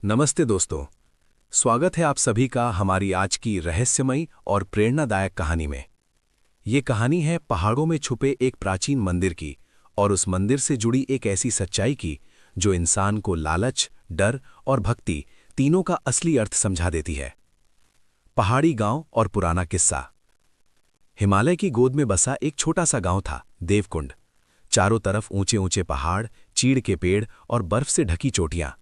नमस्ते दोस्तों। स्वागत है आप सभी का हमारी आज की रहस्यमयी और प्रेरणादायक कहानी में। ये कहानी है पहाड़ों में छुपे एक प्राचीन मंदिर की और उस मंदिर से जुड़ी एक ऐसी सच्चाई की जो इंसान को लालच, डर और भक्ति तीनों का असली अर्थ समझा देती है। पहाड़ी गांव और पुराना किस्सा। हिमालय की गोद में बसा एक छोटा सा गांव था, देवकुंड। चारों तरफ ऊंचे ऊंचे पहाड़, चीड़ के पेड़ और बर्फ से ढकी चोटियां।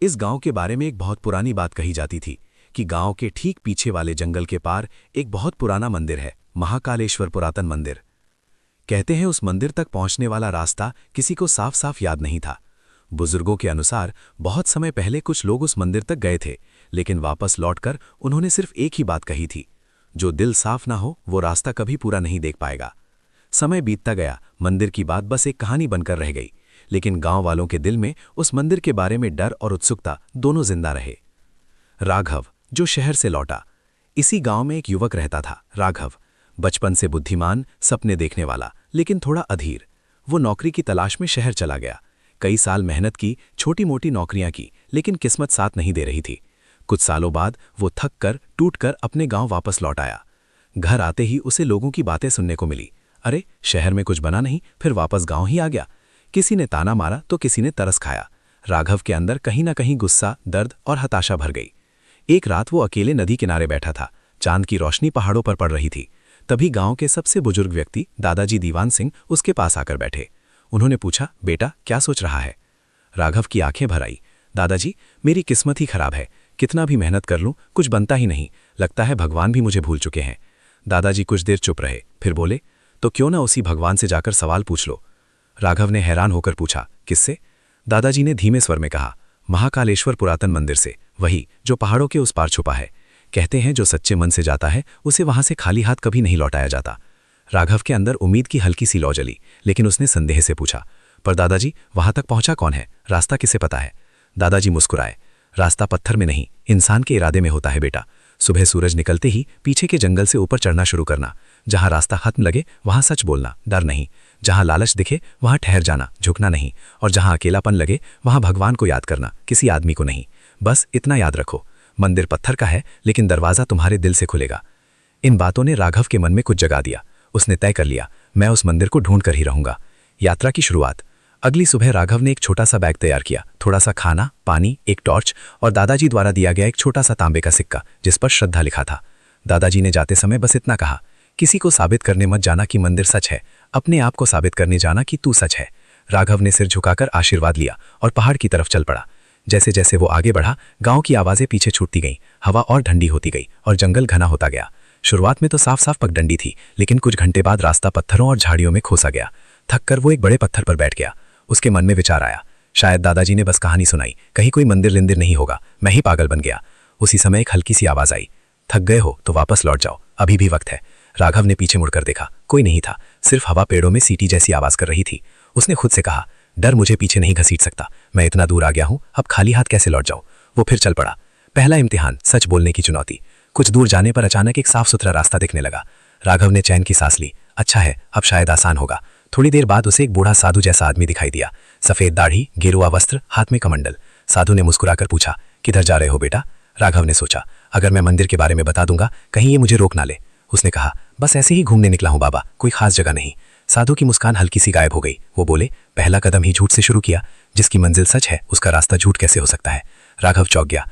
इस गांव के बारे में एक बहुत पुरानी बात कही जाती थी कि गांव के ठीक पीछे वाले जंगल के पार एक बहुत पुराना मंदिर है, महाकालेश्वर पुरातन मंदिर। कहते हैं उस मंदिर तक पहुंचने वाला रास्ता किसी को साफ साफ याद नहीं था। बुजुर्गों के अनुसार बहुत समय पहले कुछ लोग उस मंदिर तक गए थे, लेकिन वापस लौटकर उन्होंने सिर्फ एक ही बात कही थी, जो दिल साफ ना हो वो रास्ता कभी पूरा नहीं देख पाएगा। समय बीतता गया, मंदिर की बात बस एक कहानी बनकर रह गई, लेकिन गांव वालों के दिल में उस मंदिर के बारे में डर और उत्सुकता दोनों जिंदा रहे। राघव, जो शहर से लौटा। इसी गांव में एक युवक रहता था, राघव। बचपन से बुद्धिमान, सपने देखने वाला, लेकिन थोड़ा अधीर। वो नौकरी की तलाश में शहर चला गया। कई साल मेहनत की, छोटी मोटी नौकरियां की, लेकिन किस्मत साथ नहीं दे रही थी। कुछ सालों बाद वो थक कर, टूट कर अपने गांव वापस लौट आया। घर आते ही उसे लोगों की बातें सुनने को मिली। अरे, शहर में कुछ बना नहीं, फिर वापस गांव ही आ गया। किसी ने ताना मारा तो किसी ने तरस खाया। राघव के अंदर कहीं ना कहीं गुस्सा, दर्द और हताशा भर गई। एक रात वो अकेले नदी किनारे बैठा था। चांद की रोशनी पहाड़ों पर पड़ रही थी। तभी गांव के सबसे बुजुर्ग व्यक्ति दादाजी दीवान सिंह उसके पास आकर बैठे। उन्होंने पूछा, बेटा क्या सोच रहा है? राघव की आंखें भर आई। दादाजी, मेरी किस्मत ही खराब है। कितना भी मेहनत कर लूं, कुछ बनता ही नहीं। लगता है भगवान भी मुझे भूल चुके हैं। दादाजी कुछ देर चुप रहे, फिर बोले, तो क्यों ना उसी भगवान से जाकर सवाल पूछ लो। राघव ने हैरान होकर पूछा, किससे? दादाजी ने धीमे स्वर में कहा, महाकालेश्वर पुरातन मंदिर से, वही जो पहाड़ों के उस पार छुपा है। कहते हैं जो सच्चे मन से जाता है उसे वहां से खाली हाथ कभी नहीं लौटाया जाता। राघव के अंदर उम्मीद की हल्की सी लौ जली, लेकिन उसने संदेह से पूछा, पर दादाजी वहां तक पहुंचा कौन है? रास्ता किसे पता है? दादाजी मुस्कुराए, रास्ता पत्थर में नहीं, इंसान के इरादे में होता है बेटा। सुबह सूरज निकलते ही पीछे के जंगल से ऊपर चढ़ना शुरू करना। जहां रास्ता खत्म लगे वहां सच बोलना, डर नहीं। जहां लालच दिखे वहां ठहर जाना, झुकना नहीं। और जहां अकेलापन लगे वहां भगवान को याद करना, किसी आदमी को नहीं। बस इतना याद रखो, मंदिर पत्थर का है लेकिन दरवाजा तुम्हारे दिल से खुलेगा। इन बातों ने राघव के मन में कुछ जगा दिया। उसने तय कर लिया, मैं उस मंदिर को ढूंढ कर ही रहूंगा। यात्रा की शुरुआत। अगली सुबह राघव ने एक छोटा सा बैग तैयार किया। थोड़ा सा खाना, पानी, एक टॉर्च और दादाजी द्वारा दिया गया एक छोटा सा तांबे का सिक्का जिस पर श्रद्धा लिखा था। दादाजी ने जाते समय बस इतना कहा, किसी को साबित करने मत जाना कि मंदिर सच है, अपने आप को साबित करने जाना कि तू सच है। राघव ने सिर झुकाकर आशीर्वाद लिया और पहाड़ की तरफ चल पड़ा। जैसे जैसे वो आगे बढ़ा, गांव की आवाजें पीछे छूटती गईं, हवा और ठंडी होती गई और जंगल घना होता गया। शुरुआत में तो साफ साफ पगडंडी थी, लेकिन कुछ घंटे बाद रास्ता पत्थरों और झाड़ियों में खोसा गया। थक कर वो एक बड़े पत्थर पर बैठ गया। उसके मन में विचार आया, शायद दादाजी ने बस कहानी सुनाई, कहीं कोई मंदिर लिंदिर नहीं होगा, मैं ही पागल बन गया। उसी समय एक हल्की सी आवाज आई, थक गए हो तो वापस लौट जाओ, अभी भी वक्त है। राघव ने पीछे मुड़कर देखा, कोई नहीं था, सिर्फ हवा पेड़ों में सीटी जैसी आवाज कर रही थी। उसने खुद से कहा, डर मुझे पीछे नहीं घसीट सकता, मैं इतना दूर आ गया हूं, अब खाली हाथ कैसे लौट जाऊं। वो फिर चल पड़ा। पहला इम्तिहान, सच बोलने की चुनौती। कुछ दूर जाने पर अचानक एक साफ सुथरा रास्ता दिखने लगा। राघव ने चैन की सांस ली, अच्छा है, अब शायद आसान होगा। थोड़ी देर बाद उसे एक बूढ़ा साधु जैसा आदमी दिखाई दिया। सफेद दाढ़ी, गेरुआ वस्त्र, हाथ में कमंडल। साधु ने मुस्कुराकर पूछा, किधर जा रहे हो बेटा? राघव ने सोचा, अगर मैं मंदिर के बारे में बता दूंगा कहीं ये मुझे रोक ना ले। उसने कहा, बस ऐसे ही घूमने निकला हूं बाबा, कोई खास जगह नहीं। साधु की मुस्कान हल्की सी गायब हो गई। वो बोले, पहला कदम ही झूठ से शुरू किया, जिसकी मंजिल सच है उसका रास्ता झूठ कैसे हो सकता है? राघव चौंक गया।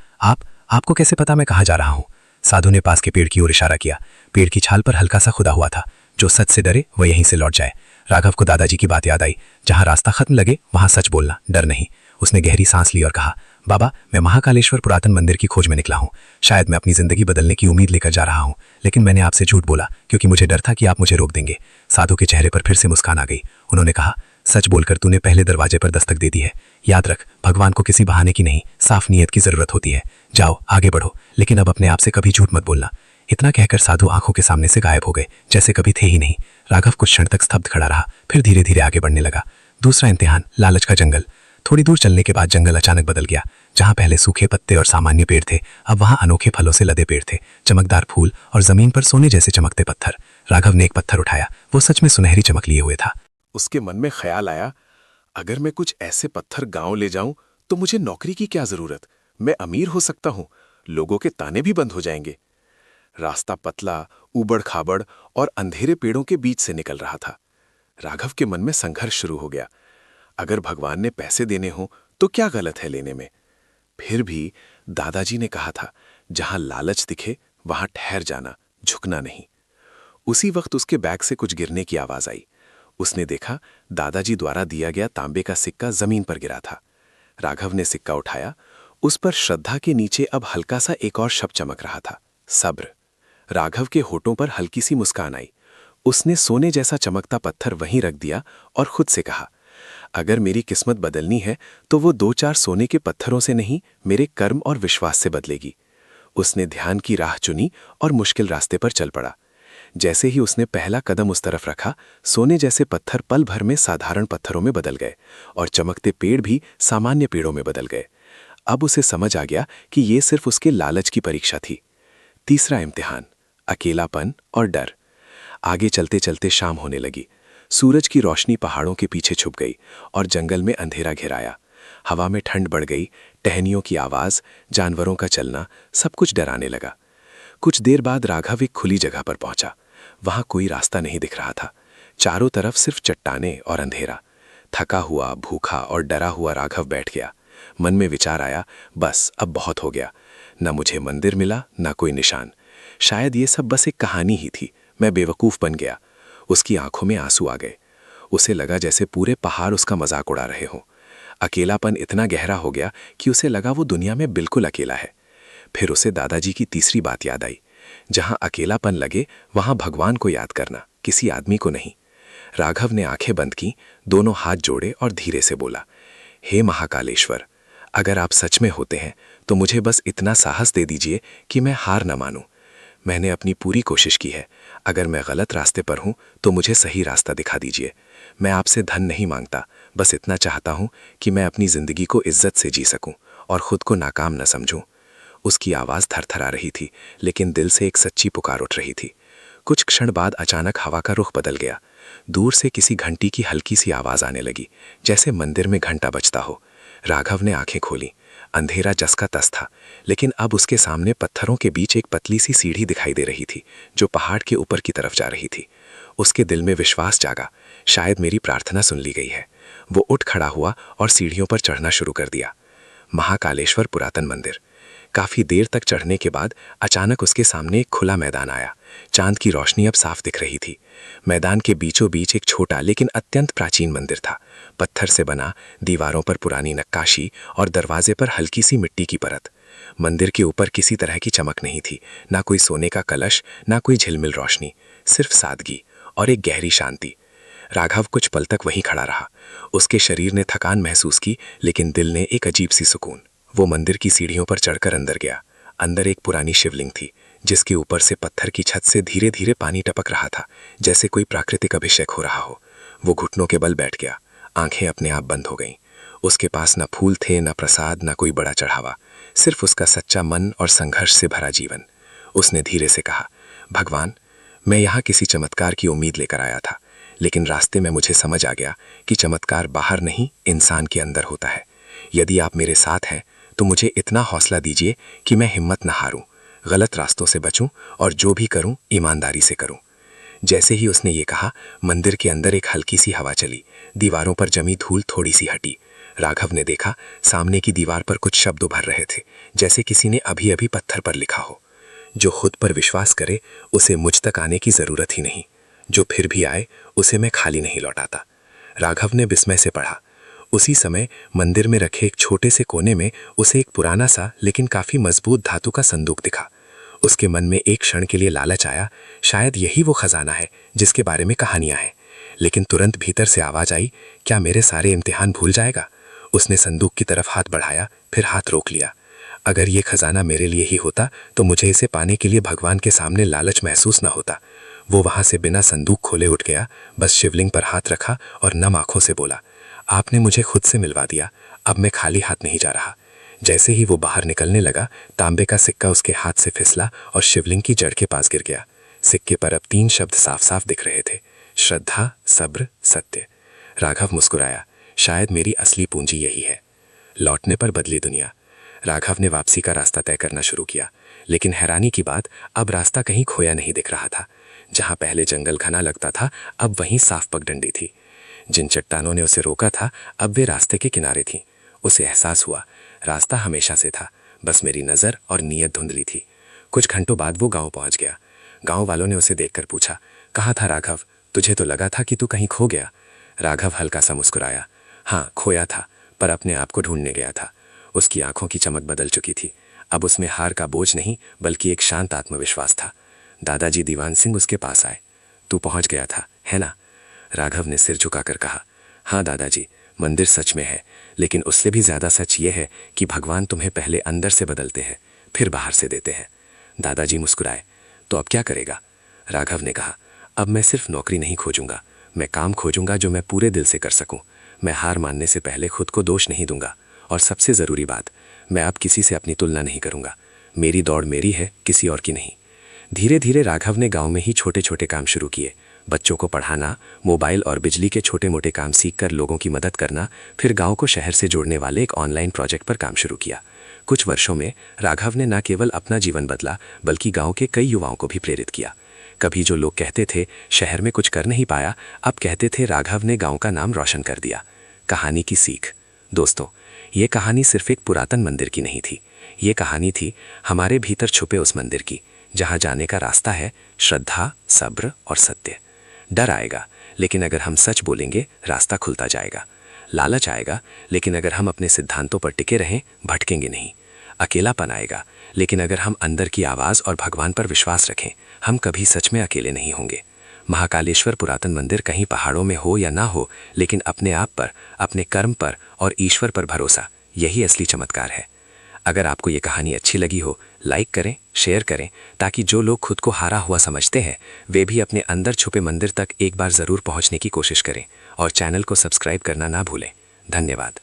आपको कैसे पता मैं कहाँ जा रहा हूँ? साधु ने पास के पेड़ की ओर इशारा किया। पेड़ की छाल पर हल्का सा खुदा हुआ था, जो सच से डरे वह यहीं से लौट जाए। राघव को दादाजी की बात याद आई, जहां रास्ता खत्म लगे वहां सच बोलना, डर नहीं। उसने गहरी सांस ली और कहा, बाबा, मैं महाकालेश्वर पुरातन मंदिर की खोज में निकला हूं। शायद मैं अपनी जिंदगी बदलने की उम्मीद लेकर जा रहा हूं, लेकिन मैंने आपसे झूठ बोला क्योंकि मुझे डर था कि आप मुझे रोक देंगे। साधु के चेहरे पर फिर से मुस्कान आ गई। उन्होंने कहा, सच बोलकर तूने पहले दरवाजे पर दस्तक दे दी है। याद रख, भगवान को किसी बहाने की नहीं, साफ नीयत की जरूरत होती है। जाओ आगे बढ़ो, लेकिन अब अपने आप से कभी झूठ मत बोलना। इतना कहकर साधु आंखों के सामने से गायब हो गए, जैसे कभी थे ही नहीं। राघव कुछ क्षण तक स्तब्ध खड़ा रहा, फिर धीरे धीरे आगे बढ़ने लगा। दूसरा इम्तिहान, लालच का जंगल। थोड़ी दूर चलने के बाद जंगल अचानक बदल गया। जहां पहले सूखे पत्ते और सामान्य पेड़ थे, अब वहां अनोखे फलों से लदे पेड़ थे, चमकदार फूल और जमीन पर सोने जैसे चमकते पत्थर। राघव ने एक पत्थर उठाया, वो सच में सुनहरी चमक लिए हुए था। उसके मन में ख्याल आया, अगर मैं कुछ ऐसे पत्थर गांव ले जाऊं तो मुझे नौकरी की क्या जरूरत, मैं अमीर हो सकता हूं, लोगों के ताने भी बंद हो जाएंगे। रास्ता पतला, ऊबड़-खाबड़ और अंधेरे पेड़ों के बीच से निकल रहा था। राघव के मन में संघर्ष शुरू हो गया। अगर भगवान ने पैसे देने हों तो क्या गलत है लेने में? फिर भी दादाजी ने कहा था, जहां लालच दिखे वहां ठहर जाना, झुकना नहीं। उसी वक्त उसके बैग से कुछ गिरने की आवाज आई। उसने देखा, दादाजी द्वारा दिया गया तांबे का सिक्का जमीन पर गिरा था। राघव ने सिक्का उठाया। उस पर श्रद्धा के नीचे अब हल्का सा एक और शब्द चमक रहा था, सब्र। राघव के होठों पर हल्की सी मुस्कान आई। उसने सोने जैसा चमकता पत्थर वहीं रख दिया और खुद से कहा, अगर मेरी किस्मत बदलनी है तो वो 2-4 सोने के पत्थरों से नहीं, मेरे कर्म और विश्वास से बदलेगी। उसने ध्यान की राह चुनी और मुश्किल रास्ते पर चल पड़ा। जैसे ही उसने पहला कदम उस तरफ रखा, सोने जैसे पत्थर पल भर में साधारण पत्थरों में बदल गए और चमकते पेड़ भी सामान्य पेड़ों में बदल गए। अब उसे समझ आ गया कि ये सिर्फ उसके लालच की परीक्षा थी। तीसरा इम्तिहान, अकेलापन और डर। आगे चलते चलते शाम होने लगी। सूरज की रोशनी पहाड़ों के पीछे छुप गई और जंगल में अंधेरा घिराया। हवा में ठंड बढ़ गई, टहनियों की आवाज, जानवरों का चलना, सब कुछ डराने लगा। कुछ देर बाद राघव एक खुली जगह पर पहुंचा। वहां कोई रास्ता नहीं दिख रहा था। चारों तरफ सिर्फ चट्टाने और अंधेरा। थका हुआ, भूखा और डरा हुआ राघव बैठ गया। मन में विचार आया, बस अब बहुत हो गया। न मुझे मंदिर मिला, न कोई निशान। शायद ये सब बस एक कहानी ही थी। मैं बेवकूफ बन गया। उसकी आंखों में आंसू आ गए। उसे लगा जैसे पूरे पहाड़ उसका मजाक उड़ा रहे हों। अकेलापन इतना गहरा हो गया कि उसे लगा वो दुनिया में बिल्कुल अकेला है। फिर उसे दादाजी की तीसरी बात याद आई, जहां अकेलापन लगे वहां भगवान को याद करना, किसी आदमी को नहीं। राघव ने आंखें बंद की, दोनों हाथ जोड़े और धीरे से बोला, हे महाकालेश्वर, अगर आप सच में होते हैं तो मुझे बस इतना साहस दे दीजिए कि मैं हार न मानूं। मैंने अपनी पूरी कोशिश की है। अगर मैं गलत रास्ते पर हूं तो मुझे सही रास्ता दिखा दीजिए। मैं आपसे धन नहीं मांगता, बस इतना चाहता हूं कि मैं अपनी जिंदगी को इज्जत से जी सकूं और खुद को नाकाम न समझूं। उसकी आवाज थरथरा रही थी, लेकिन दिल से एक सच्ची पुकार उठ रही थी। कुछ क्षण बाद अचानक हवा का रुख बदल गया। दूर से किसी घंटी की हल्की सी आवाज आने लगी, जैसे मंदिर में घंटा बजता हो। राघव ने आंखें खोली। अंधेरा जस का तस था, लेकिन अब उसके सामने पत्थरों के बीच एक पतली सी सीढ़ी दिखाई दे रही थी, जो पहाड़ के ऊपर की तरफ जा रही थी। उसके दिल में विश्वास जागा, शायद मेरी प्रार्थना सुन ली गई है। वो उठ खड़ा हुआ और सीढ़ियों पर चढ़ना शुरू कर दिया। महाकालेश्वर पुरातन मंदिर। काफी देर तक चढ़ने के बाद अचानक उसके सामने एक खुला मैदान आया। चांद की रोशनी अब साफ दिख रही थी। मैदान के बीचों बीच एक छोटा लेकिन अत्यंत प्राचीन मंदिर था। पत्थर से बना, दीवारों पर पुरानी नक्काशी और दरवाजे पर हल्की सी मिट्टी की परत। मंदिर के ऊपर किसी तरह की चमक नहीं थी, ना कोई सोने का कलश, ना कोई झिलमिल रोशनी, सिर्फ सादगी और एक गहरी शांति। राघव कुछ पल तक वहीं खड़ा रहा। उसके शरीर ने थकान महसूस की, लेकिन दिल ने एक अजीब सी सुकून। वो मंदिर की सीढ़ियों पर चढ़कर अंदर गया। अंदर एक पुरानी शिवलिंग थी, जिसके ऊपर से पत्थर की छत से धीरे धीरे पानी टपक रहा था, जैसे कोई प्राकृतिक अभिषेक हो रहा हो। वो घुटनों के बल बैठ गया। आंखें अपने आप बंद हो गईं। उसके पास न फूल थे, न प्रसाद, न कोई बड़ा चढ़ावा, सिर्फ उसका सच्चा मन और संघर्ष से भरा जीवन। उसने धीरे से कहा, भगवान, मैं यहाँ किसी चमत्कार की उम्मीद लेकर आया था, लेकिन रास्ते में मुझे समझ आ गया कि चमत्कार बाहर नहीं, इंसान के अंदर होता है। यदि आप मेरे साथ हैं तो मुझे इतना हौसला दीजिए कि मैं हिम्मत न हारूं, गलत रास्तों से बचूं और जो भी करूं ईमानदारी से करूं। जैसे ही उसने ये कहा, मंदिर के अंदर एक हल्की सी हवा चली। दीवारों पर जमी धूल थोड़ी सी हटी। राघव ने देखा, सामने की दीवार पर कुछ शब्द उभर रहे थे, जैसे किसी ने अभी अभी पत्थर पर लिखा हो, जो खुद पर विश्वास करे उसे मुझ तक आने की जरूरत ही नहीं, जो फिर भी आए उसे मैं खाली नहीं लौटाता। राघव ने विस्मय से पढ़ा। उसी समय मंदिर में रखे एक छोटे से कोने में उसे एक पुराना सा लेकिन काफी मजबूत धातु का संदूक दिखा। उसके मन में एक क्षण के लिए लालच आया, शायद यही वो खजाना है जिसके बारे में कहानियां हैं। लेकिन तुरंत भीतर से आवाज आई, क्या मेरे सारे इम्तिहान भूल जाएगा? उसने संदूक की तरफ हाथ बढ़ाया, फिर हाथ रोक लिया। अगर ये खजाना मेरे लिए ही होता तो मुझे इसे पाने के लिए भगवान के सामने लालच महसूस न होता। वो वहां से बिना संदूक खोले उठ गया, बस शिवलिंग पर हाथ रखा और नम आंखों से बोला, आपने मुझे खुद से मिलवा दिया, अब मैं खाली हाथ नहीं जा रहा। जैसे ही वो बाहर निकलने लगा, तांबे का सिक्का उसके हाथ से फिसला और शिवलिंग की जड़ के पास गिर गया। सिक्के पर अब 3 शब्द साफ साफ दिख रहे थे, श्रद्धा, सब्र, सत्य। राघव मुस्कुराया, शायद मेरी असली पूंजी यही है। लौटने पर बदली दुनिया। राघव ने वापसी का रास्ता तय करना शुरू किया, लेकिन हैरानी की बात, अब रास्ता कहीं खोया नहीं दिख रहा था। जहां पहले जंगल घना लगता था, अब वहीं साफ पगडंडी थी। जिन चट्टानों ने उसे रोका था, अब वे रास्ते के किनारे थीं। उसे एहसास हुआ, रास्ता हमेशा से था, बस मेरी नज़र और नीयत धुंधली थी। कुछ घंटों बाद वो गांव पहुंच गया। गांव वालों ने उसे देखकर पूछा, कहाँ था राघव? तुझे तो लगा था कि तू कहीं खो गया। राघव हल्का सा मुस्कुराया, हाँ खोया था, पर अपने आप को ढूंढने गया था। उसकी आंखों की चमक बदल चुकी थी। अब उसमें हार का बोझ नहीं, बल्कि एक शांत आत्मविश्वास था। दादाजी दीवान सिंह उसके पास आए। तू पहुंच गया था, है ना? राघव ने सिर झुकाकर कहा, हाँ दादाजी, मंदिर सच में है, लेकिन उससे भी ज्यादा सच ये है कि भगवान तुम्हें पहले अंदर से बदलते हैं, फिर बाहर से देते हैं। दादाजी मुस्कुराए। तो अब क्या करेगा? राघव ने कहा, अब मैं सिर्फ नौकरी नहीं खोजूंगा, मैं काम खोजूंगा जो मैं पूरे दिल से कर सकूं। मैं हार मानने से पहले खुद को दोष नहीं दूंगा, और सबसे ज़रूरी बात, मैं अब किसी से अपनी तुलना नहीं करूंगा। मेरी दौड़ मेरी है, किसी और की नहीं। धीरे धीरे राघव ने गांव में ही छोटे छोटे काम शुरू किए। बच्चों को पढ़ाना, मोबाइल और बिजली के छोटे मोटे काम सीखकर लोगों की मदद करना, फिर गांव को शहर से जोड़ने वाले एक ऑनलाइन प्रोजेक्ट पर काम शुरू किया। कुछ वर्षों में राघव ने न केवल अपना जीवन बदला, बल्कि गांव के कई युवाओं को भी प्रेरित किया। कभी जो लोग कहते थे शहर में कुछ कर नहीं पाया, अब कहते थे राघव ने गांव का नाम रोशन कर दिया। कहानी की सीख। दोस्तों, ये कहानी सिर्फ एक पुरातन मंदिर की नहीं थी, ये कहानी थी हमारे भीतर छुपे उस मंदिर की, जहां जाने का रास्ता है श्रद्धा, सब्र और सत्य। डर आएगा, लेकिन अगर हम सच बोलेंगे रास्ता खुलता जाएगा। लालच आएगा, लेकिन अगर हम अपने सिद्धांतों पर टिके रहें भटकेंगे नहीं। अकेलापन आएगा, लेकिन अगर हम अंदर की आवाज़ और भगवान पर विश्वास रखें, हम कभी सच में अकेले नहीं होंगे। महाकालेश्वर पुरातन मंदिर कहीं पहाड़ों में हो या ना हो, लेकिन अपने आप पर, अपने कर्म पर और ईश्वर पर भरोसा, यही असली चमत्कार है। अगर आपको ये कहानी अच्छी लगी हो, लाइक करें, शेयर करें, ताकि जो लोग खुद को हारा हुआ समझते हैं वे भी अपने अंदर छुपे मंदिर तक एक बार ज़रूर पहुंचने की कोशिश करें। और चैनल को सब्सक्राइब करना ना भूलें। धन्यवाद।